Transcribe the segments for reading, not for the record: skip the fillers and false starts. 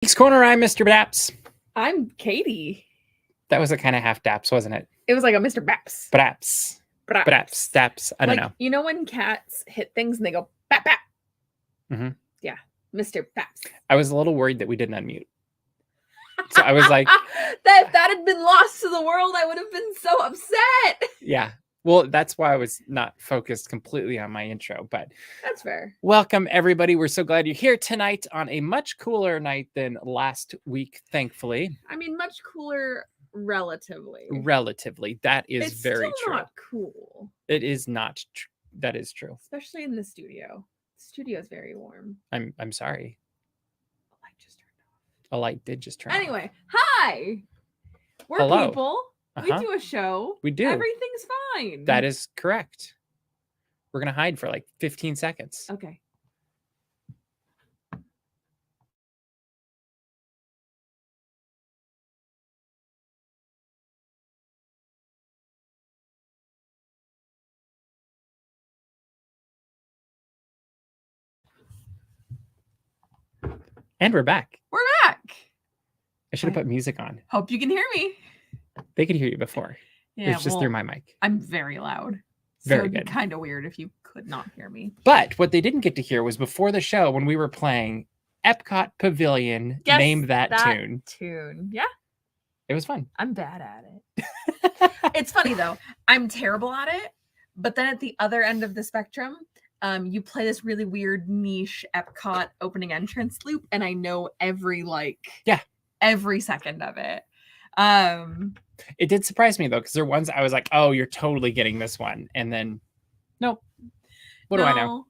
Geeks Corner, I'm Mr. Daps. I'm Katie. That was a kind of half Daps, wasn't it? It was like a Mr. Baps. Daps. Daps. I don't know. You know when cats hit things and they go bap bap? Mm-hmm. Yeah, Mr. Baps. I was a little worried that we didn't unmute. So I was like... that if that had been lost to the world, I would have been so upset. Yeah. Well, that's why I was not focused completely on my intro, but that's fair. Welcome, everybody. We're so glad you're here tonight on a much cooler night than last week, thankfully. I mean, much cooler relatively. Relatively. That is it's very still true. Not cool. It is not. That is true. Especially in the studio. The studio is very warm. I'm sorry. A light just turned off. A light did just turn off. Anyway, hi. We're Hello. People. We do a show. We do. Everything's fine. That is correct. We're going to hide for like 15 seconds. Okay. And we're back. We're back. I should have put music on. Hope you can hear me. They could hear you before. Yeah, it's just through my mic. I'm very loud. Very it'd good. Be kind of weird if you could not hear me. But what they didn't get to hear was before the show when we were playing Epcot Pavilion. Guess Name that tune. Yeah. It was fun. I'm bad at it. It's funny though. I'm terrible at it. But then at the other end of the spectrum, you play this really weird niche Epcot opening entrance loop, and I know every second of it. It did surprise me though, because there are ones I was like, "Oh, you're totally getting this one," and then, nope. What do I know?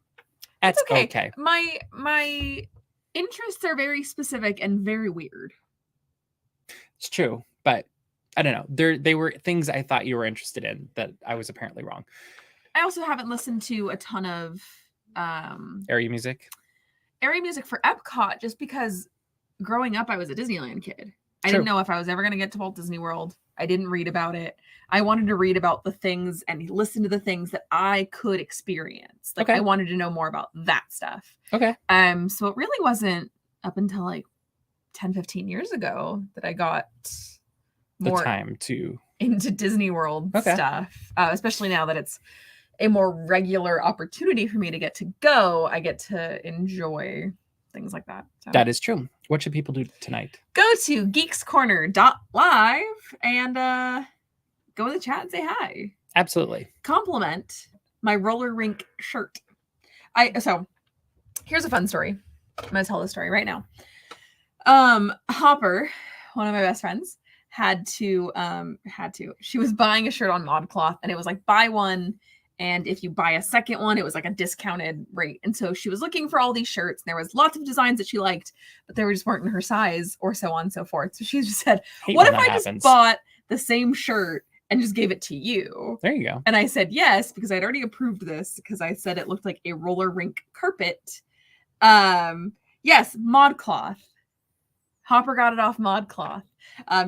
That's okay. My interests are very specific and very weird. It's true, but I don't know. They were things I thought you were interested in that I was apparently wrong. I also haven't listened to a ton of area music for Epcot, just because growing up I was a Disneyland kid. I didn't know if I was ever going to get to Walt Disney World. I didn't read about it. I wanted to read about the things and listen to the things that I could experience. Like I wanted to know more about that stuff. Okay. So it really wasn't up until like 10, 15 years ago that I got more time into Disney World stuff, especially now that it's a more regular opportunity for me to get to go. I get to enjoy things like that. So. That is true. What should people do tonight? Go to geekscorner.live and go in the chat and say hi. Absolutely. Compliment my roller rink shirt. So here's a fun story. I'm gonna tell the story right now. Hopper, one of my best friends, had to she was buying a shirt on ModCloth, and it was like buy one, and if you buy a second one, it was like a discounted rate. And so she was looking for all these shirts, and there was lots of designs that she liked, but they just weren't in her size, or so on and so forth. So she just said, what if I just bought the same shirt and just gave it to you? There you go. And I said yes, because I'd already approved this, because I said it looked like a roller rink carpet. Yes, ModCloth. Hopper got it off ModCloth.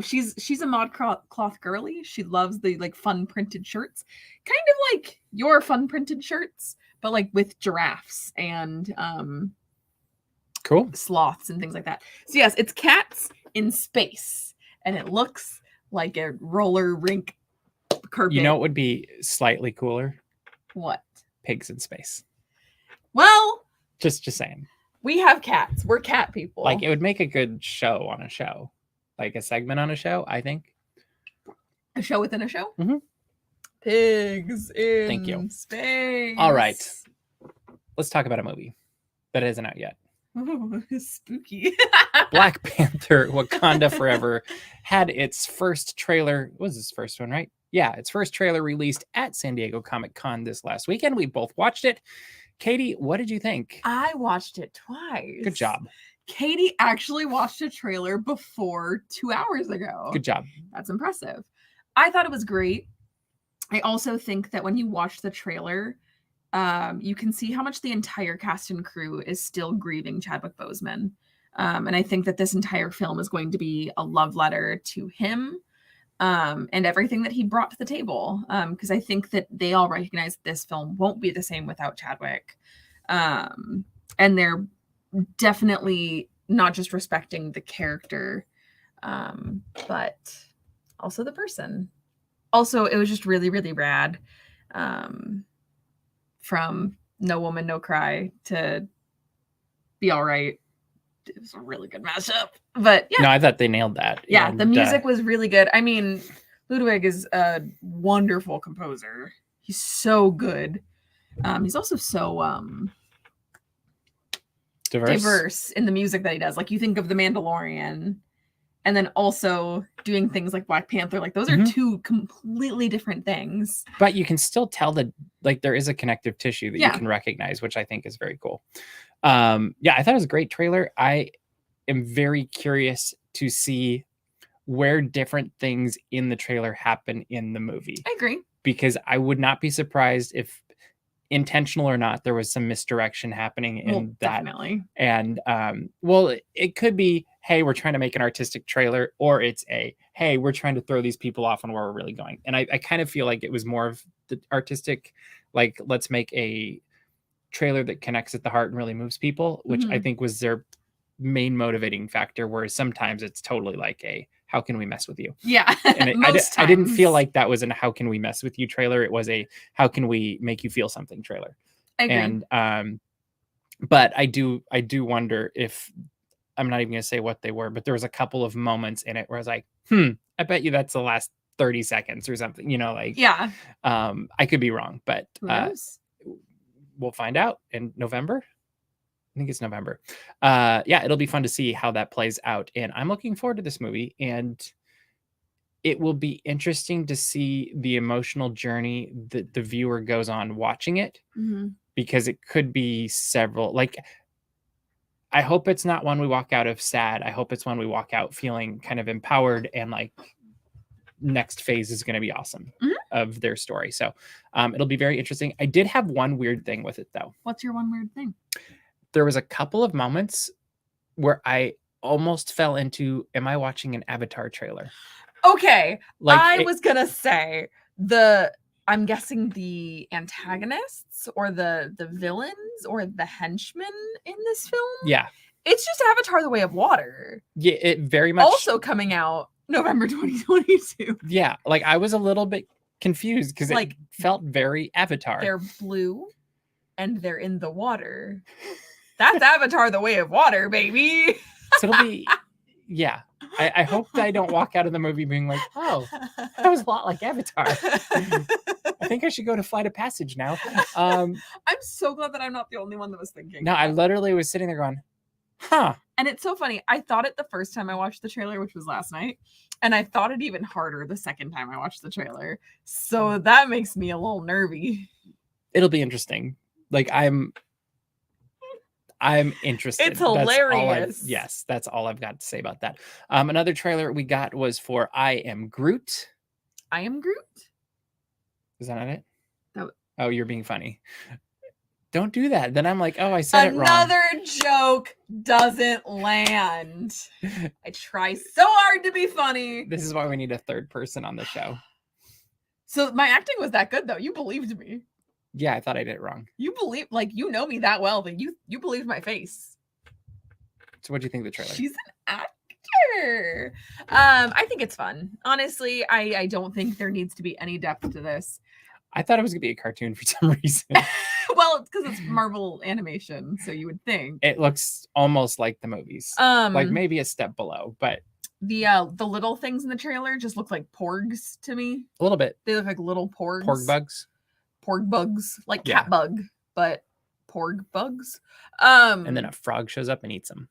She's a ModCloth girly. She loves the like fun printed shirts, kind of like your fun printed shirts, but like with giraffes and cool sloths and things like that. So yes, it's cats in space, and it looks like a roller rink carpet. You know, it would be slightly cooler. What? Pigs in space. Well, just saying. We have cats. We're cat people. Like, it would make a good show on a show. Like a segment on a show, I think. A show within a show? Mm-hmm. Pigs in space. All right. Let's talk about a movie that isn't out yet. Oh, spooky. Black Panther Wakanda Forever had its first trailer. It was its first one, right? Yeah, its first trailer released at San Diego Comic-Con this last weekend. We both watched it. Katie, what did you think? I watched it twice. Good job. Katie actually watched a trailer before 2 hours ago. Good job. That's impressive. I thought it was great. I also think that when you watch the trailer, you can see how much the entire cast and crew is still grieving Chadwick Boseman. And I think that this entire film is going to be a love letter to him and everything that he brought to the table. Because I think that they all recognize this film won't be the same without Chadwick. And they're definitely not just respecting the character, but also the person. Also, it was just really, really rad. From No Woman, No Cry to Be All Right. It was a really good mashup. But yeah. No, I thought they nailed that. Yeah, And, the music was really good. I mean, Ludwig is a wonderful composer. He's so good. He's also so diverse in the music that he does. Like, you think of The Mandalorian, and then also doing things like Black Panther. Like, those are two completely different things. But you can still tell that, like, there is a connective tissue that you can recognize, which I think is very cool. Yeah, I thought it was a great trailer. I am very curious to see where different things in the trailer happen in the movie. I agree. Because I would not be surprised if, intentional or not, there was some misdirection happening in that. Definitely. And well, it could be, hey, we're trying to make an artistic trailer, or it's hey, we're trying to throw these people off on where we're really going. And I kind of feel like it was more of the artistic, like, let's make a trailer that connects at the heart and really moves people, which I think was their main motivating factor, whereas sometimes it's totally like how can we mess with you? Yeah. And I didn't feel like that was an how can we mess with you trailer. It was a how can we make you feel something trailer. I agree. And but I do wonder if, I'm not even gonna say what they were, but there was a couple of moments in it where I was like, I bet you that's the last 30 seconds or something, like, yeah. I could be wrong, but we'll find out in November. I think it's November. Yeah, it'll be fun to see how that plays out. And I'm looking forward to this movie. And it will be interesting to see the emotional journey that the viewer goes on watching it. Because it could be several. Like, I hope it's not one we walk out of sad. I hope it's one we walk out feeling kind of empowered and like next phase is going to be awesome of their story. So it'll be very interesting. I did have one weird thing with it, though. What's your one weird thing? There was a couple of moments where I almost fell into, am I watching an Avatar trailer? Okay. Like, I was going to say I'm guessing the antagonists or the villains or the henchmen in this film. Yeah. It's just Avatar: The Way of Water. Yeah, it very much. Also coming out November 2022. Yeah. Like, I was a little bit confused because it felt very Avatar. They're blue and they're in the water. That's Avatar: The Way of Water, baby. So it'll be, yeah. I hope that I don't walk out of the movie being like, oh, that was a lot like Avatar. I think I should go to Flight of Passage now. I'm so glad that I'm not the only one that was thinking. No, I literally was sitting there going, huh. And it's so funny. I thought it the first time I watched the trailer, which was last night. And I thought it even harder the second time I watched the trailer. So that makes me a little nervy. It'll be interesting. Like, I'm interested. It's hilarious. Yes, that's all I've got to say about that. Another trailer we got was for I Am Groot. I Am Groot? Is that not it? No. Oh, you're being funny. Don't do that. Then I'm like, oh, I said it wrong. Another joke doesn't land. I try so hard to be funny. This is why we need a third person on the show. So my acting was that good, though. You believed me. Yeah, I thought I did it wrong. You believe, like, you know me that well that you believed my face. So what do you think of the trailer? She's an actor. I think it's fun. Honestly, I don't think there needs to be any depth to this. I thought it was gonna be a cartoon for some reason. Well, it's because it's Marvel animation, so you would think. It looks almost like the movies. Like maybe a step below, but the little things in the trailer just look like porgs to me. A little bit. They look like little porgs. Porg bugs. Porg bugs, like cat bug, but porg bugs. And then a frog shows up and eats them.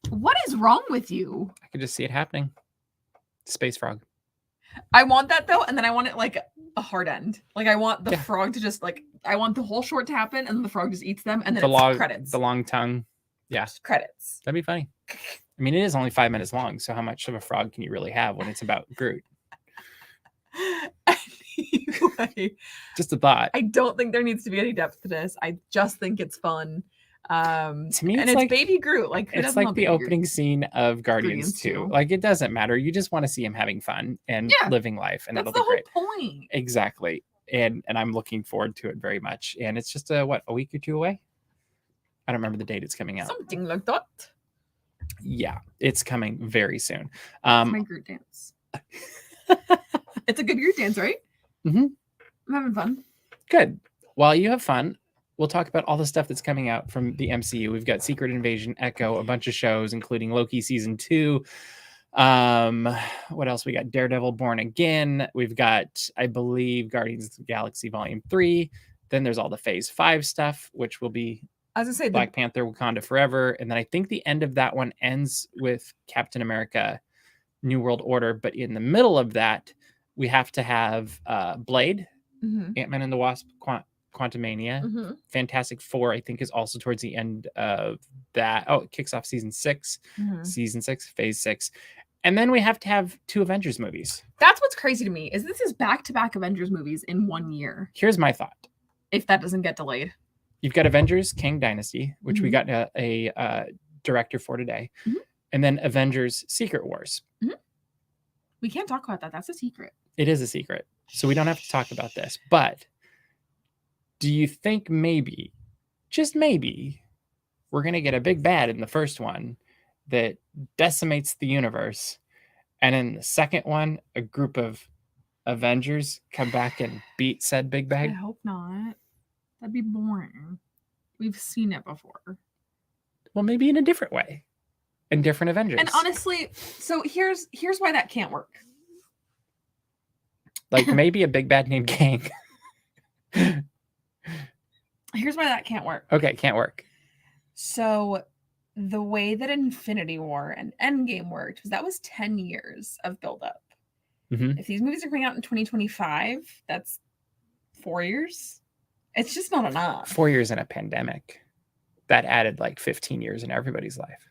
What is wrong with you? I could just see it happening. Space frog. I want that though, and then I want it like a hard end. Like, I want the frog to just like, I want the whole short to happen, and then the frog just eats them, and then it's credits. The long tongue. Yeah. Just credits. That'd be funny. I mean, it is only 5 minutes long, so how much of a frog can you really have when it's about Groot? Anyway, just a thought. I don't think there needs to be any depth to this. I just think it's fun. To me, it's like Baby Groot. Like, it's like the opening scene of Guardians 2. Like, it doesn't matter. You just want to see him having fun and living life, and that's it'll be great. The whole point. Exactly. And I'm looking forward to it very much. And it's just a week or two away? I don't remember the date it's coming out. Something like that. Yeah, it's coming very soon. It's my Groot dance. It's a good Groot dance, right? Mhm. I'm having fun. Good. While you have fun, we'll talk about all the stuff that's coming out from the MCU. We've got Secret Invasion, Echo, a bunch of shows, including Loki season 2. What else? We got Daredevil Born Again. We've got, I believe, Guardians of the Galaxy Volume 3. Then there's all the Phase 5 stuff, which will be As I say, Black Panther, Wakanda Forever. And then I think the end of that one ends with Captain America, New World Order. But in the middle of that, we have to have Blade, Ant-Man and the Wasp, Quantumania. Fantastic Four, I think, is also towards the end of that. Oh, it kicks off season 6, phase 6. And then we have to have 2 Avengers movies. That's what's crazy to me, is this is back-to-back Avengers movies in 1 year. Here's my thought. If that doesn't get delayed. You've got Avengers Kang Dynasty, which we got a director for today. And then Avengers Secret Wars. We can't talk about that. That's a secret. It is a secret. So we don't have to talk about this. But do you think maybe, just maybe, we're going to get a big bad in the first one that decimates the universe, and in the second one, a group of Avengers come back and beat said big bad? I hope not. That'd be boring. We've seen it before. Well, maybe in a different way. In different Avengers. And honestly, so here's why that can't work. Like maybe a big bad named Kang. Here's why that can't work. Okay, can't work. So the way that Infinity War and Endgame worked was that was 10 years of buildup. If these movies are coming out in 2025, that's 4 years. It's just not enough. 4 years in a pandemic. That added like 15 years in everybody's life.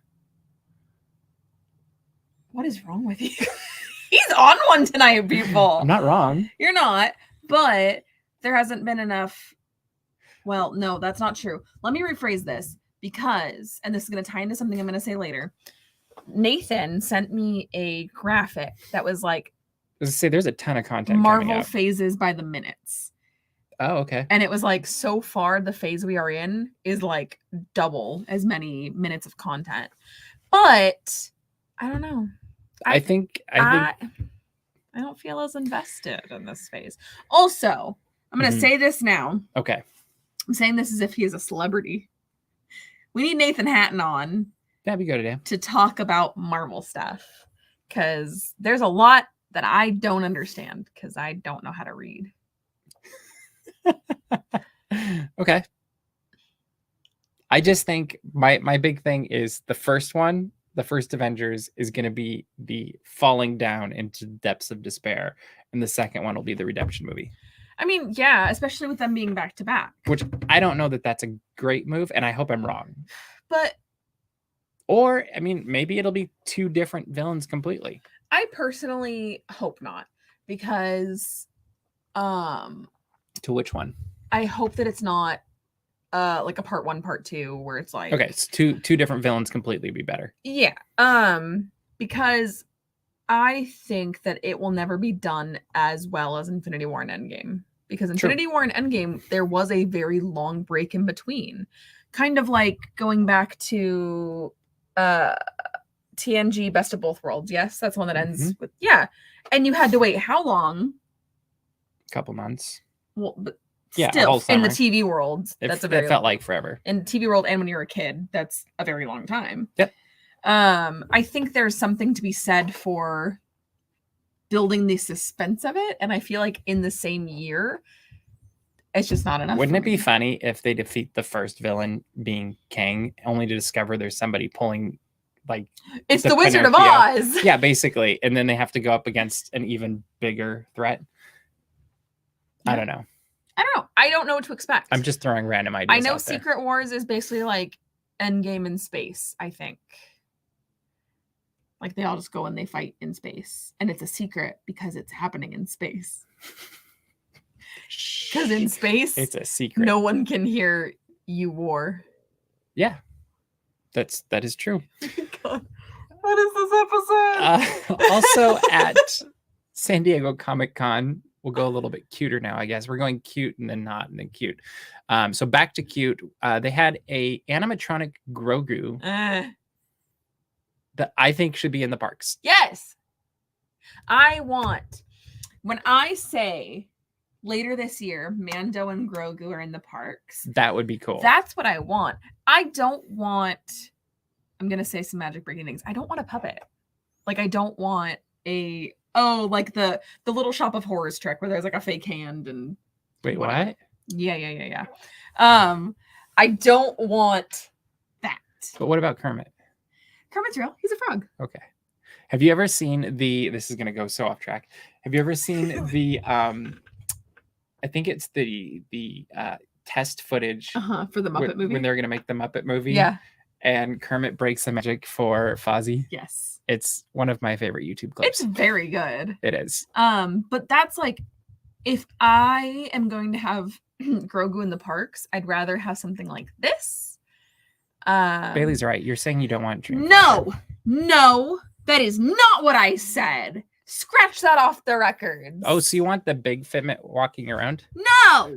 What is wrong with you? He's on one tonight, people. I'm not wrong. You're not, but there hasn't been enough. Well, no, that's not true. Let me rephrase this because, and this is going to tie into something I'm going to say later. Nathan sent me a graphic that was like, Let's say there's a ton of content. Marvel phases by the minutes. Oh, okay. And it was like, so far, the phase we are in is like double as many minutes of content. But I don't know. I think I don't feel as invested in this phase. Also, I'm going to say this now. Okay. I'm saying this as if he is a celebrity. We need Nathan Hatton on. That'd be good today. To talk about Marvel stuff. Because there's a lot that I don't understand because I don't know how to read. Okay. I just think my big thing is the first one. The first Avengers is going to be the falling down into the depths of despair. And the second one will be the redemption movie. I mean, yeah, especially with them being back to back. Which I don't know that that's a great move. And I hope I'm wrong. But. Or, I mean, maybe it'll be 2 different villains completely. I personally hope not. Because. To which one? I hope that it's not. Like a part 1, part 2, where it's like, okay, it's two different villains completely be better. Yeah. Because I think that it will never be done as well as Infinity War and Endgame. Because Infinity War and Endgame, there was a very long break in between. Kind of like going back to TNG Best of Both Worlds. Yes, that's one that ends with, yeah. And you had to wait how long? A couple months. Well, but yeah, still, in the TV world, that's a very it felt like forever. In the TV world, and when you're a kid, that's a very long time. Yep. I think there's something to be said for building the suspense of it, and I feel like in the same year, it's just not enough. Wouldn't it be funny if they defeat the first villain being Kang, only to discover there's somebody pulling, like, it's the Wizard of Oz? Yeah, basically, and then they have to go up against an even bigger threat. Yeah. I don't know. I don't know what to expect. I'm just throwing random ideas. I know Secret Wars is basically like Endgame in space, I think. Like they all just go and they fight in space. And it's a secret because it's happening in space. Because in space, it's a secret. No one can hear you war. Yeah. That is true. God. What is this episode? Also at San Diego Comic-Con, we'll go a little bit cuter now, I guess. We're going cute and then not and then cute. So back to cute. They had a animatronic Grogu that I think should be in the parks. Yes. When I say later this year, Mando and Grogu are in the parks. That would be cool. That's what I want. I don't want, I'm going to say some magic breaking things. I don't want a puppet. Like, I don't want like the Little Shop of Horrors trick where there's like a fake hand and. Wait, whatever. what? Yeah. I don't want that. But what about Kermit? Kermit's real. He's a frog. Okay. Have you ever seen this is going to go so off track. Have you ever seen the, I think it's the test footage for the Muppet movie? When they're going to make the Muppet movie. Yeah. And Kermit breaks the magic for Fozzie. Yes. It's one of my favorite YouTube clips. It's very good. It is. But that's like, if I am going to have Grogu in the parks, I'd rather have something like this. Bailey's right. You're saying you don't want Dream. No, that is not what I said. Scratch that off the records. Oh, so you want the big Fitment walking around? No.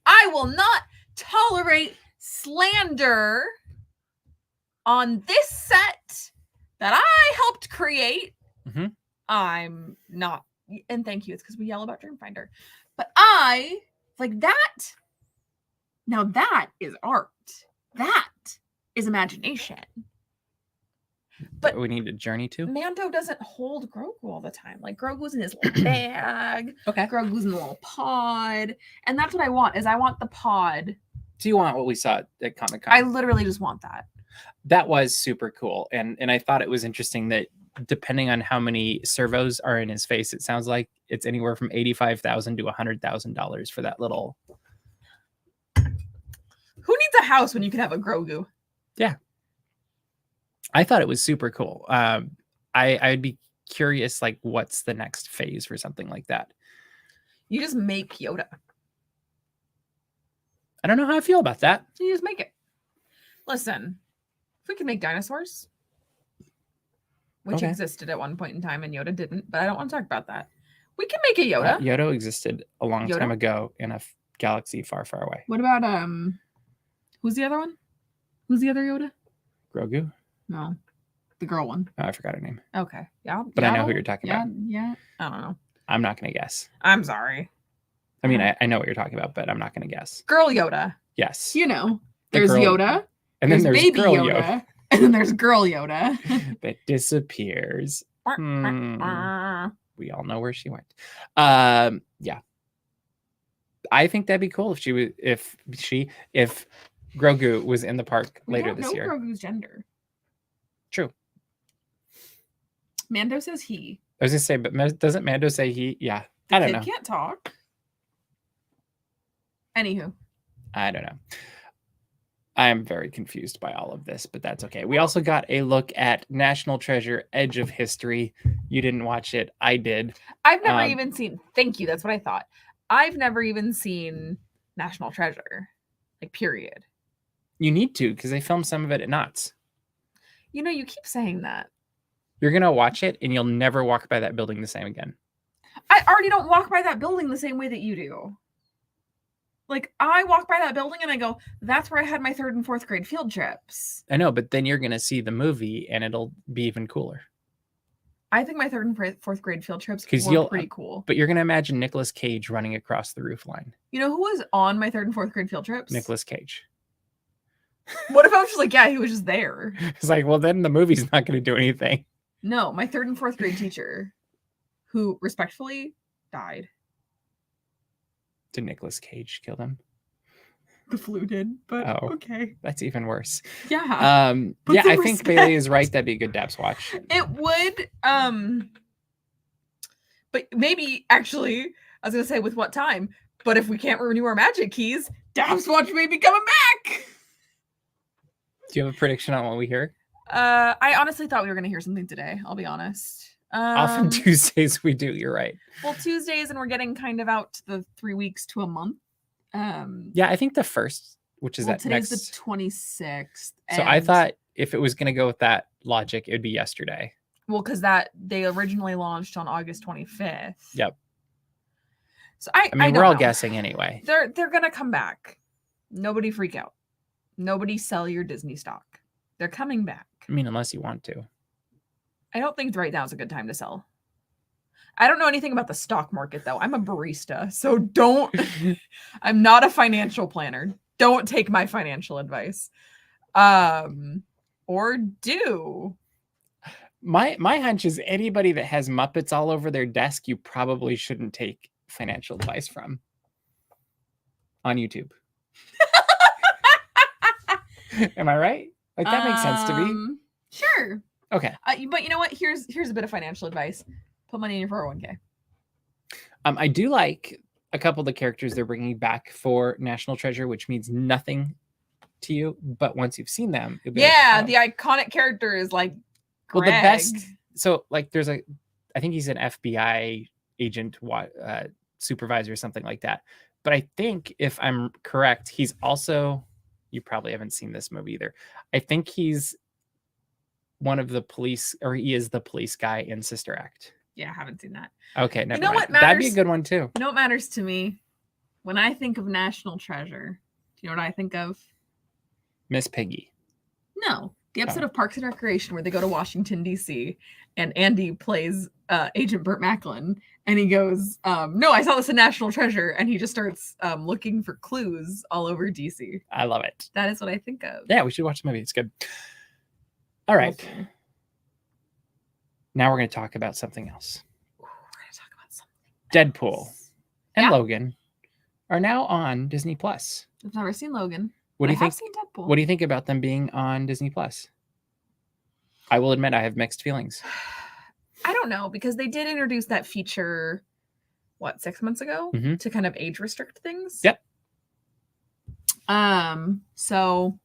I will not tolerate slander on this set that I helped create. Mm-hmm. I'm not, and thank you. It's because we yell about Dreamfinder. But I like that. Now that is art. That is imagination. But we need a journey too. Mando doesn't hold Grogu all the time. Like, Grogu's in his little bag. Okay. Grogu's in the little pod. And that's what I want, is I want the pod. Do you want what we saw at Comic-Con? I literally just want that. That was super cool. And I thought it was interesting that depending on how many servos are in his face, it sounds like it's anywhere from $85,000 to $100,000 for that little. Who needs a house when you can have a Grogu? Yeah. I thought it was super cool. I'd be curious, like, what's the next phase for something like that? You just make Yoda. I don't know how I feel about that. You just make it. Listen, if we could make dinosaurs, which existed at one point in time and Yoda didn't, but I don't want to talk about that. We can make a Yoda. Yoda existed a long time ago in a galaxy far, far away. What about who's the other one? Who's the other Yoda? Grogu? No, the girl one. Oh, I forgot her name. Okay, yeah, but I know who you're talking about. Yeah, I don't know. I'm not gonna guess. I'm sorry. I mean, I know what you're talking about, but I'm not gonna guess. Girl Yoda. Yes. You know, there's Yoda, and then there's baby girl Yoda, and then there's girl Yoda that disappears. We all know where she went. Yeah. I think that'd be cool if Grogu was in the park later this year. Grogu's gender. True. Mando says he. I was gonna say, but doesn't Mando say he? Yeah. I don't know. He can't talk. Anywho. I don't know. I am very confused by all of this, but that's okay. We also got a look at National Treasure: Edge of History. You didn't watch it. I did. I've never even seen. Thank you. That's what I thought. I've never even seen National Treasure. Like, period. You need to, because they filmed some of it at Knott's. You know, you keep saying that. You're going to watch it and you'll never walk by that building the same again. I already don't walk by that building the same way that you do. Like, I walk by that building and I go, that's where I had my 3rd and 4th grade field trips. I know, but then you're going to see the movie and it'll be even cooler. I think my 3rd and 4th grade field trips were pretty cool. But you're going to imagine Nicolas Cage running across the roof line. You know who was on my 3rd and 4th grade field trips? Nicolas Cage. What if I was just like, yeah, he was just there? It's like, well, then the movie's not going to do anything. No, my 3rd and 4th grade teacher, who respectfully died. Did Nicolas Cage kill them? The flu did, but okay. That's even worse. Yeah. Yeah, I think Bailey is right. That'd be a good Daps watch. It would. But maybe, actually, I was going to say with what time, but if we can't renew our magic keys, Daps watch may be coming back. Do you have a prediction on what we hear? I honestly thought we were going to hear something today. I'll be honest. Often Tuesdays we do. You're right. Well, Tuesdays, and we're getting kind of out to the 3 weeks to a month. Yeah, I think the first, which is today's the 26th. So I thought if it was going to go with that logic, it would be yesterday. Well, because they originally launched on August 25th. Yep. So I mean, don't we're all know. guessing anyway. They're gonna come back. Nobody freak out. Nobody sell your Disney stock. They're coming back. I mean, unless you want to. I don't think right now is a good time to sell. I don't know anything about the stock market though. I'm a barista, so don't. I'm not a financial planner. Don't take my financial advice. Or do. My hunch is anybody that has Muppets all over their desk, you probably shouldn't take financial advice from on YouTube. Am I right? Like that makes sense to me. Sure. Okay. But you know what? Here's a bit of financial advice. Put money in your 401k. I do like a couple of the characters they're bringing back for National Treasure, which means nothing to you, but once you've seen them, it'll be Yeah, like, oh. the iconic character is like Greg. Well, the best. So, like, there's I think he's an FBI agent, supervisor, or something like that. But I think, if I'm correct, he's also. You probably haven't seen this movie either. I think he's one of the police, or he is the police guy in Sister Act. Yeah, I haven't seen that. Okay, never You know mind. what matters? That'd be a good one too. You know what matters to me? When I think of National Treasure, do you know what I think of? Miss Piggy. No. The episode of Parks and Recreation where they go to Washington, D.C., and Andy plays Agent Burt Macklin, and he goes, no, I saw this in National Treasure, and he just starts looking for clues all over D.C. I love it. That is what I think of. Yeah, we should watch the movie. It's good. All right. Okay. Now we're going to talk about something else. Ooh, we're going to talk about something Deadpool and Logan are now on Disney Plus. I've never seen Logan. What do you think? I've seen Deadpool. What do you think about them being on Disney Plus? I will admit I have mixed feelings. I don't know, because they did introduce that feature, 6 months ago, to kind of age restrict things. Yep. So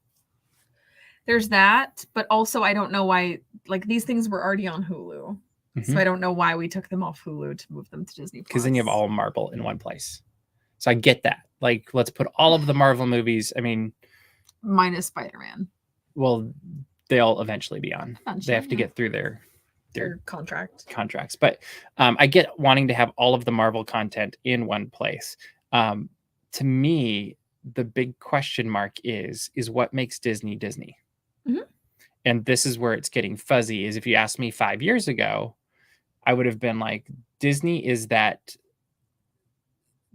there's that, but also I don't know why, like, these things were already on Hulu. So I don't know why we took them off Hulu to move them to Disney Plus. Because then you have all Marvel in one place. So I get that. Like, let's put all of the Marvel movies, I mean... minus Spider-Man. Well, they'll eventually be on. They have to get through their contracts. But I get wanting to have all of the Marvel content in one place. To me, the big question mark is what makes Disney Disney? And this is where it's getting fuzzy, is if you asked me 5 years ago, I would have been like, Disney is that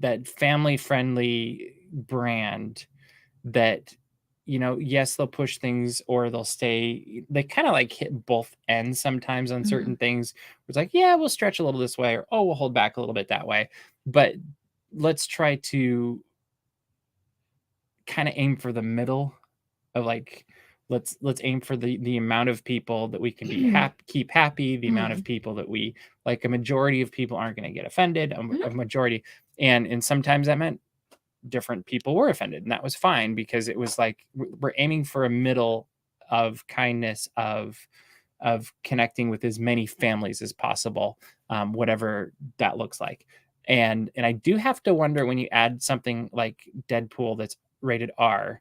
family-friendly brand that, you know, yes, they'll push things or they'll stay. They kind of like hit both ends sometimes on certain things. It's like, yeah, we'll stretch a little this way, or, oh, we'll hold back a little bit that way. But let's try to kind of aim for the middle of, like, let's aim for the amount of people that we can be keep happy, the amount of people that we like. A majority of people aren't going to get offended, a majority. And sometimes that meant different people were offended, and that was fine, because it was like, we're aiming for a middle of kindness, of connecting with as many families as possible, whatever that looks like. And I do have to wonder, when you add something like Deadpool that's rated R,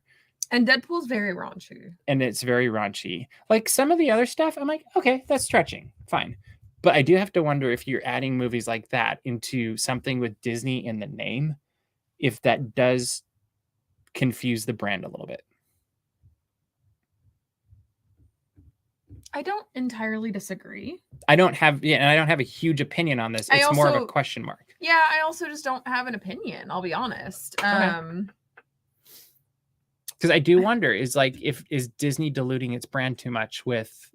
and Deadpool's very raunchy, and it's very raunchy, like some of the other stuff, I'm like, okay, that's stretching, fine. But I do have to wonder, if you're adding movies like that into something with Disney in the name, if that does confuse the brand a little bit. I don't entirely disagree. I don't have a huge opinion on this. It's more of a question mark. Yeah, I also just don't have an opinion, I'll be honest. Because I do wonder, is Disney diluting its brand too much with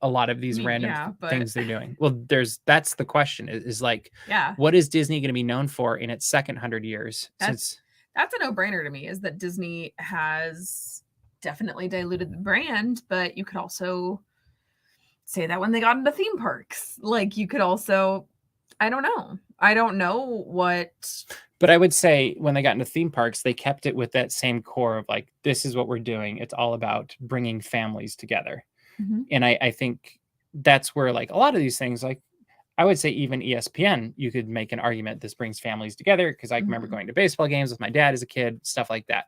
a lot of these random things they're doing? Well, that's the question, is like, what is Disney going to be known for in its second 100 years? That's a no-brainer to me, is that Disney has definitely diluted the brand, but you could also say that when they got into theme parks. Like, you could also, I don't know what. But I would say, when they got into theme parks, they kept it with that same core of, like, this is what we're doing. It's all about bringing families together. And I think that's where, like, a lot of these things, like, I would say even ESPN, you could make an argument this brings families together, because I remember going to baseball games with my dad as a kid, stuff like that.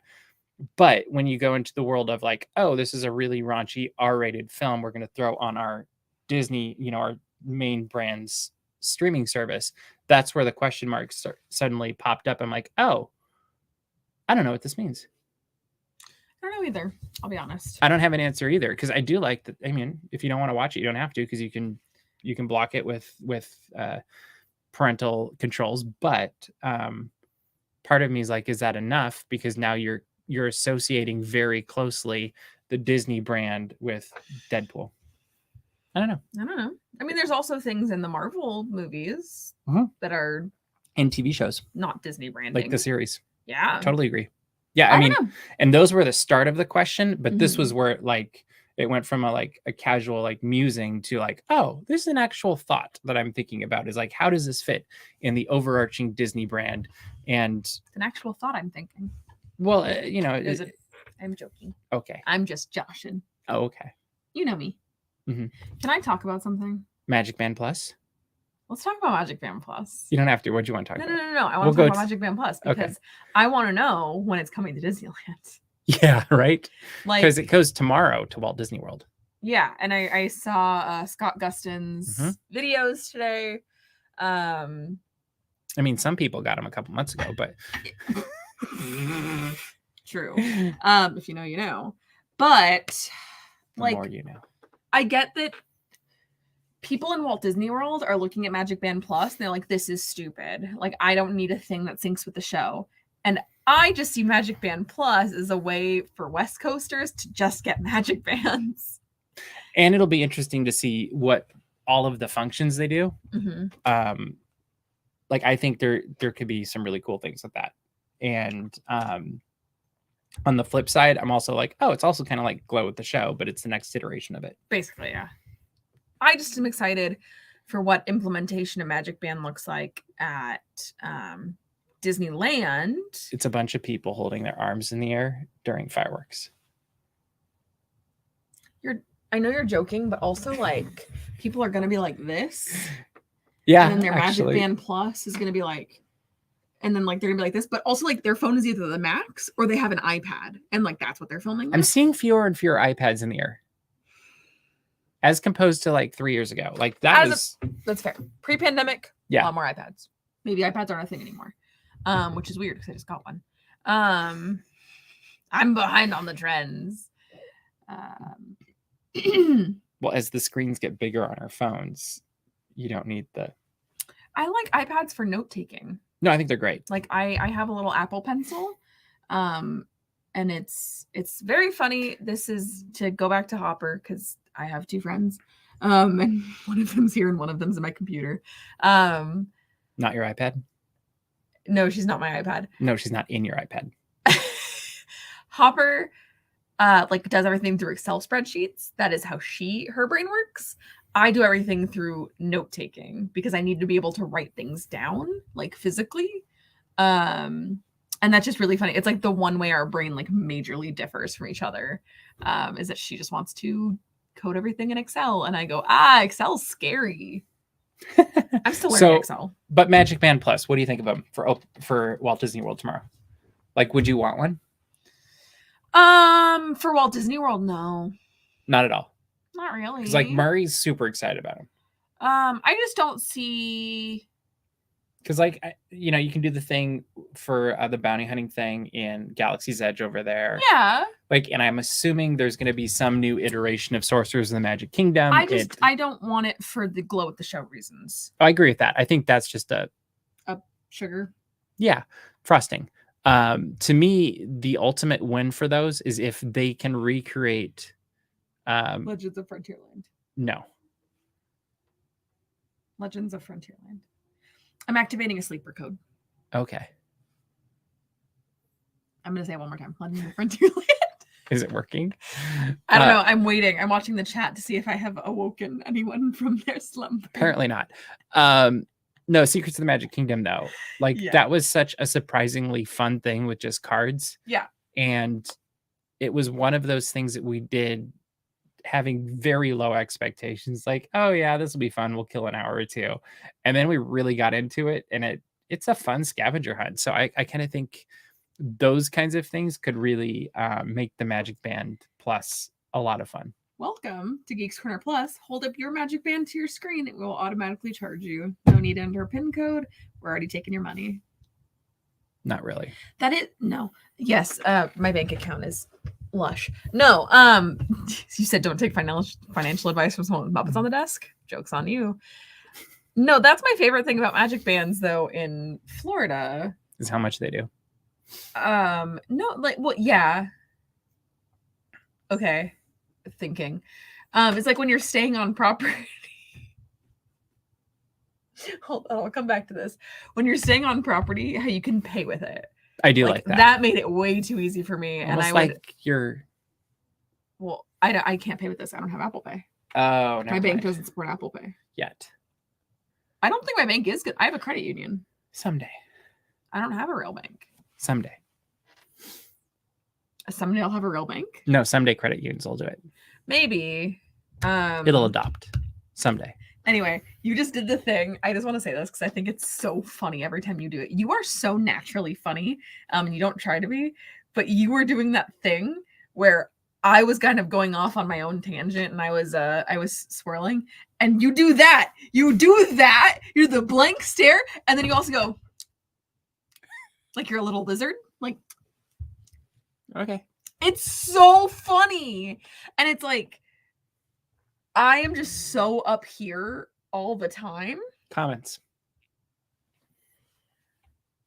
But when you go into the world of, like, oh, this is a really raunchy R-rated film, we're going to throw on our Disney, our main brand's streaming service. That's where the question marks suddenly popped up. I'm like, oh, I don't know what this means. I don't know either. I'll be honest. I don't have an answer either, because I do like that. I mean, if you don't want to watch it, you don't have to, because you can block it with parental controls. But part of me is like, is that enough? Because now you're associating very closely the Disney brand with Deadpool. I don't know. I mean, there's also things in the Marvel movies that are in TV shows, not Disney branding, like the series. Yeah, totally agree. Yeah, I mean, and those were the start of the question, but this was where it went from a casual musing to oh, this is an actual thought that I'm thinking about, is how does this fit in the overarching Disney brand? And it's an actual thought I'm thinking. Well, I'm joking. Okay. I'm just joshing. Oh, okay. You know me. Mm-hmm. Can I talk about something? Magic Band Plus? Let's talk about Magic Band Plus. You don't have to. What do you want to talk about? No. I want to talk about Magic Band Plus because I want to know when it's coming to Disneyland. Yeah, right? Because it goes tomorrow to Walt Disney World. Yeah, and I saw Scott Gustin's videos today. I mean, some people got them a couple months ago, but... True. If you know, you know. But, the more you know. I get that people in Walt Disney World are looking at Magic Band Plus and they're like, this is stupid. I don't need a thing that syncs with the show. And I just see Magic Band Plus as a way for West Coasters to just get Magic Bands. And it'll be interesting to see what all of the functions they do. I think there could be some really cool things with that. And on the flip side, I'm also it's also kind of like Glow with the Show, but it's the next iteration of it. Basically, yeah. I just am excited for what implementation of Magic Band looks like at Disneyland. It's a bunch of people holding their arms in the air during fireworks. I know you're joking, but also people are going to be like this. Yeah. And then their Magic Band Plus is going to be and then they're going to be like this, but also their phone is either the Max or they have an iPad. And that's what they're filming with. I'm seeing fewer and fewer iPads in the air. As composed to 3 years ago. That's fair. Pre-pandemic, yeah. A lot more iPads. Maybe iPads aren't a thing anymore. Which is weird because I just got one. I'm behind on the trends. Well, as the screens get bigger on our phones, you don't need I like iPads for note-taking. No, I think they're great. I have a little Apple Pencil. And it's very funny. This is to go back to Hopper because I have two friends. And one of them's here and one of them's in my computer. Not your iPad? No, she's not my iPad. No, she's not in your iPad. Hopper does everything through Excel spreadsheets. That is how her brain works. I do everything through note-taking because I need to be able to write things down physically. And that's just really funny. It's the one way our brain majorly differs from each other, is that she just wants to code everything in Excel. And I go, Excel's scary. I'm still learning Excel. But Magic Band Plus, what do you think of them for Walt Disney World tomorrow? Would you want one? For Walt Disney World, no. Not at all. Not really. Because Murray's super excited about him. I just don't see... Because you can do the thing for the bounty hunting thing in Galaxy's Edge over there. Yeah. And I'm assuming there's going to be some new iteration of Sorcerers in the Magic Kingdom. I don't want it for the Glow with the Show reasons. I agree with that. I think that's just a sugar. Yeah, frosting. To me, the ultimate win for those is if they can recreate Legends of Frontierland. No. Legends of Frontierland. I'm activating a sleeper code. Okay. I'm going to say it one more time. Legends of Frontierland. Is it working? I don't know. I'm waiting. I'm watching the chat to see if I have awoken anyone from their slumber. Apparently not. No, Secrets of the Magic Kingdom, though. That was such a surprisingly fun thing with just cards. Yeah. And it was one of those things that we did having very low expectations. Oh yeah, this will be fun. We'll kill an hour or two. And then we really got into it, and it's a fun scavenger hunt. So I kind of think those kinds of things could really make the Magic Band Plus a lot of fun. welcome to Geeks Corner Plus. Hold up your magic band to your screen. It will automatically charge you. No need to enter a PIN code. We're already taking your money. Not really. No. Yes, my bank account is lush. No, you said don't take financial advice from someone with Muppets on the desk. Joke's on you. No, that's my favorite thing about magic bands, though, in Florida. Is how much they do. No, like, well, yeah. Okay. Thinking. It's like when you're staying on property. Hold on, I'll come back to this. When you're staying on property, how you can pay with it. I do like that. That made it way too easy for me. Almost and I like would. you're. Well, I can't pay with this. I don't have Apple Pay. Oh, no. My bank doesn't support Apple Pay yet. I don't think my bank is good. I have a credit union. Someday. I don't have a real bank. Someday. Someday I'll have a real bank. No, someday credit unions will do it. Maybe. It'll adopt someday. Anyway, you just did the thing. I just want to say this because I think it's so funny every time you do it. You are so naturally funny, and you don't try to be, but you were doing that thing where I was kind of going off on my own tangent, and I was swirling, and you do that. You do that. You're the blank stare, and then you also go like you're a little lizard. Like, okay, it's so funny, and it's like. I am just so up here all the time. Comments.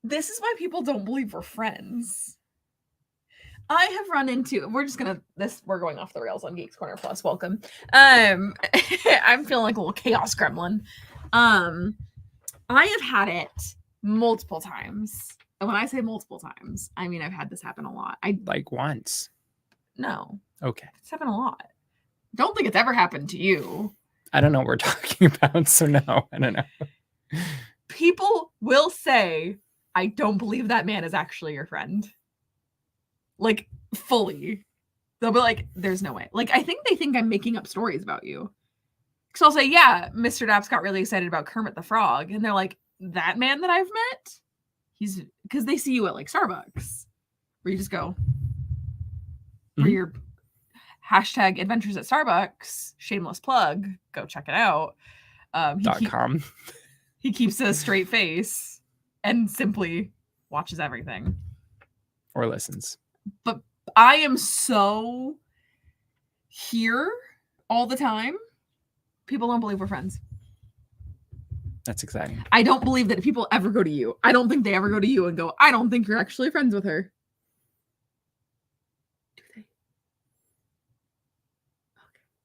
This is why people don't believe we're friends. I have run into, we're going off the rails on Geeks Corner Plus. Welcome. I'm feeling like a little chaos gremlin. I have had it multiple times. And when I say multiple times, I mean, I've had this happen a lot. Like once. No. Okay. It's happened a lot. Don't think it's ever happened to you. I don't know what we're talking about, so no, I don't know. People will say, I don't believe that man is actually your friend. Like, fully. They'll be like, there's no way. Like, I think they think I'm making up stories about you. Because I'll say, yeah, Mr. Daps got really excited about Kermit the Frog. And they're like, that man that I've met? He's, because they see you at like Starbucks. Where you just go, where you're hashtag adventures at Starbucks, shameless plug, go check it out. .com. He keeps a straight face and simply watches everything. Or listens. But I am so here all the time. People don't believe we're friends. That's exciting. I don't believe that people ever go to you. I don't think they ever go to you and go, I don't think you're actually friends with her.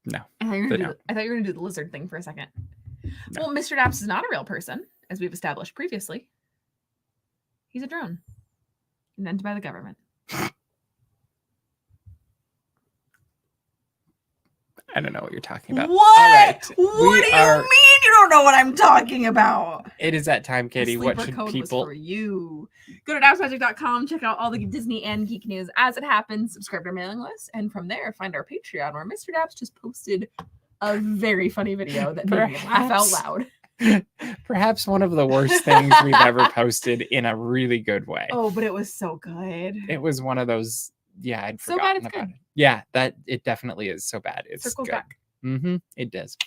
No. I thought you were going to do the lizard thing for a second. No. Well, Mr. Daps is not a real person, as we've established previously. He's a drone. Invented by the government. I don't know what you're talking about. What? Right. What do you mean you don't know what I'm talking about? It is that time, Katie. What should people... for you. Go to dapsmagic.com, check out all the Disney and geek news as it happens, subscribe to our mailing list, and from there, find our Patreon, where Mr. Daps just posted a very funny video that made me laugh out loud. Perhaps one of the worst things we've ever posted in a really good way. Oh, but it was so good. It was one of those... Yeah, I'd forgotten so bad it's about good. it. Yeah, that it definitely is so bad. It's circles good. Back. It does.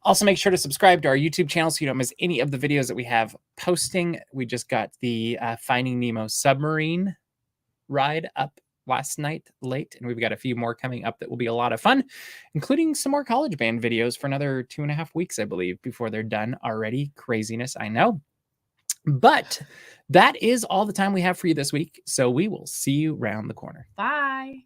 Also, make sure to subscribe to our YouTube channel so you don't miss any of the videos that we have posting. We just got the Finding Nemo submarine ride up last night late, and we've got a few more coming up that will be a lot of fun, including some more college band videos for another 2.5 weeks, I believe, before they're done already. Craziness, I know. But that is all the time we have for you this week. So we will see you around the corner. Bye.